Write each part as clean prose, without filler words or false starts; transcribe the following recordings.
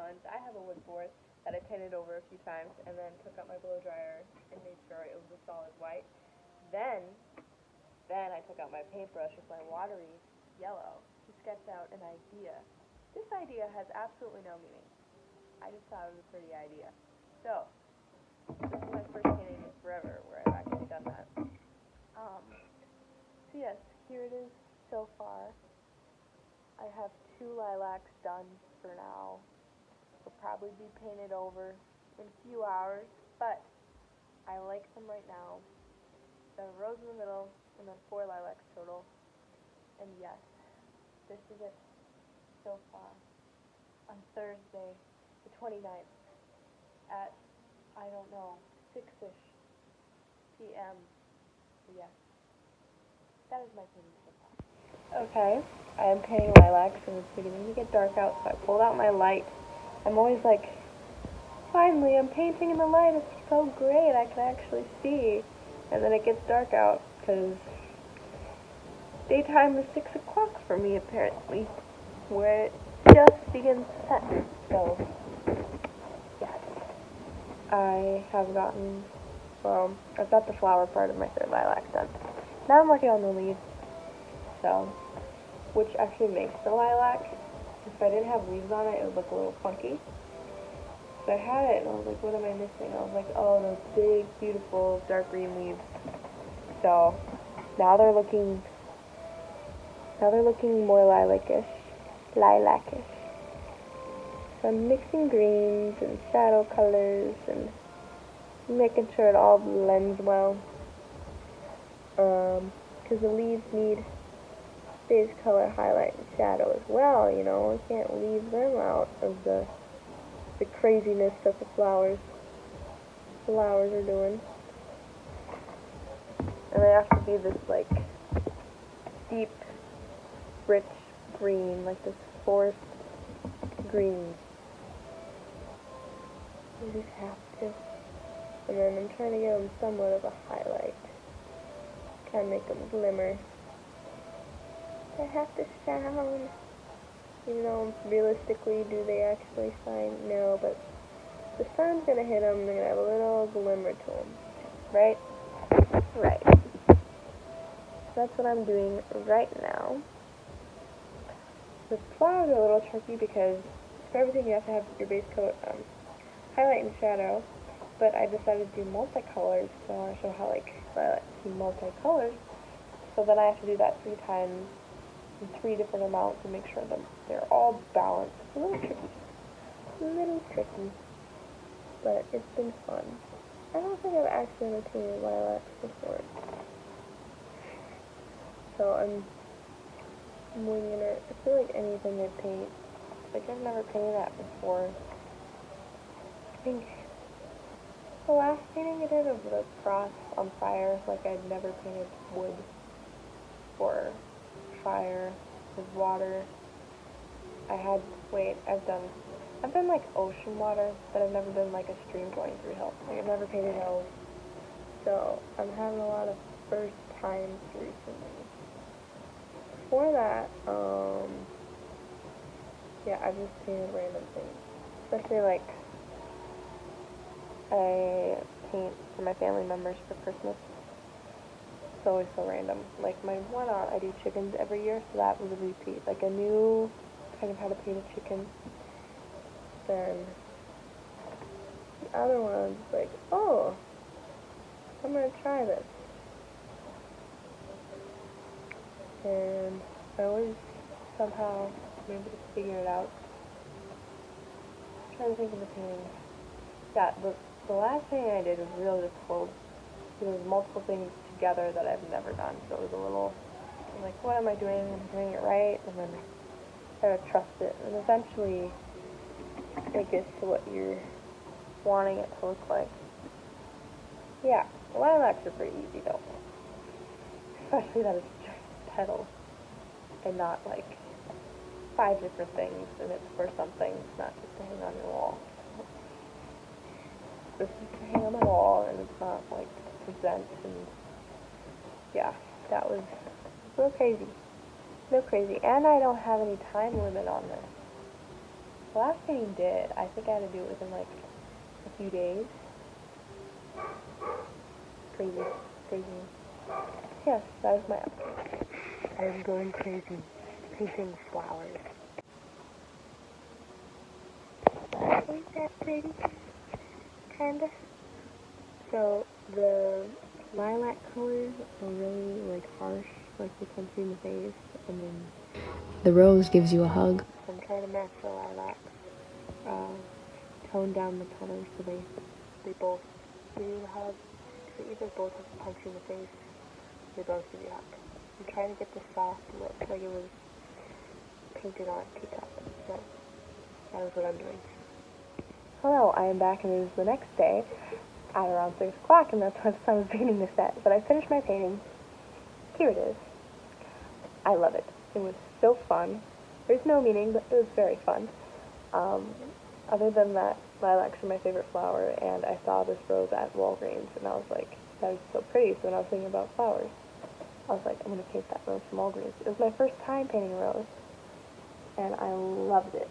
challenge. I have a wood board that I painted over a few times and then took out my blow dryer and made sure it was a solid white. Then I took out my paintbrush with my watery yellow to sketch out an idea. This idea has absolutely no meaning. I just thought it was a pretty idea. So, this is my first painting in forever where I've actually done that. So yes, here it is so far. I have 2 lilacs done for now. They'll probably be painted over in a few hours, but I like them right now. There's a rose in the middle, and then 4 lilacs total. And yes, this is it so far. On Thursday, the 29th, at, I don't know, 6-ish p.m. Yes, that is my painting so far. Okay, I am painting lilacs, and it's beginning to get dark out, so I pulled out my light. I'm always like, finally, I'm painting in the light, it's so great, I can actually see. And then it gets dark out, because daytime is 6 o'clock for me, apparently, where it just begins to set. So, yes, I have gotten, well, I've got the flower part of my 3rd lilac done. Now I'm working on the leaves, so, which actually makes the lilac. If I didn't have leaves on it, it would look a little funky. So I had it, and I was like, what am I missing? I was like, oh, those big, beautiful, dark green leaves. So, now they're looking more lilac-ish. So I'm mixing greens and shadow colors and making sure it all blends well. Because the leaves need base color, highlight, and shadow as well, you know. I can't leave them out of the craziness that the flowers are doing. And they have to be this, like, deep, rich green, like this forest green. You just have to. And then I'm trying to give them somewhat of a highlight. Kind of make them glimmer. They have to shine. You know, realistically, do they actually shine? No, but the sun's going to hit them, they're going to have a little glimmer to them. Right? Right. So that's what I'm doing right now. The flowers are a little tricky because for everything you have to have your base coat, highlight and shadow, but I decided to do multicolors, so I want to show how, like, lilacs do multicolors. So then I have to do that 3 times in 3 different amounts and make sure that they're all balanced. It's a little tricky, but it's been fun. I don't think I've actually painted lilacs before, so I'm winging it. I feel like anything I paint, like I've never painted that before. I think the last painting I did of the cross on fire, like I'd never painted wood or fire with water. I've done like ocean water, but I've never done like a stream going through hills. Like I've never painted hills. So I'm having a lot of first times recently. Before that, yeah, I've just painted random things. Especially like I paint for my family members for Christmas. It's always so random. Like my one aunt, I do chickens every year, so that was a repeat. Like I knew kind of how to paint a chicken. Then the other one, I was like, oh, I'm gonna try this. And I always somehow am able to figure it out. I'm trying to think of the painting. Yeah, the last painting I did was really difficult. There was multiple things together that I've never done, so it was a little, I'm like, what am I doing? Am I doing it right? And then I gotta trust it. And eventually it gets to what you're wanting it to look like. Yeah, lilacs are pretty easy though. Especially that it's just petals and not like 5 different things and it's for something. It's not just to hang on your wall. This is to hang on the wall and it's not like to present. And yeah, that was a little crazy. And I don't have any time limit on this. The last painting did. I think I had to do it within like a few days. Crazy. Crazy. Yes, that is my update. I am going crazy. Painting flowers. Ain't that pretty? Kinda. So, the lilac colors are really, like, harsh, like you can see in the face, and then the rose gives you a hug. So I'm trying to match the lilac. Tone down the colors so they both give you a hug. So either both have to punch you in the face, they both give you a hug. I'm trying to get the soft look, like it was painted on a teacup. So that is what I'm doing. Hello, I am back, and it is the next day at around 6 o'clock, and that's when the sun was beginning to set. But I finished my painting. Here it is. I love it. It was so fun. There's no meaning, but it was very fun. Other than that, lilacs are my favorite flower, and I saw this rose at Walgreens, and I was like, that is so pretty. So when I was thinking about flowers, I was like, I'm going to paint that rose from Walgreens. It was my first time painting a rose, and I loved it.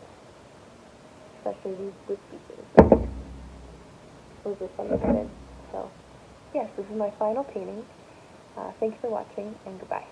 Especially these pieces. Those are fun to put in. So, yes, this is my final painting. Thanks for watching, and goodbye.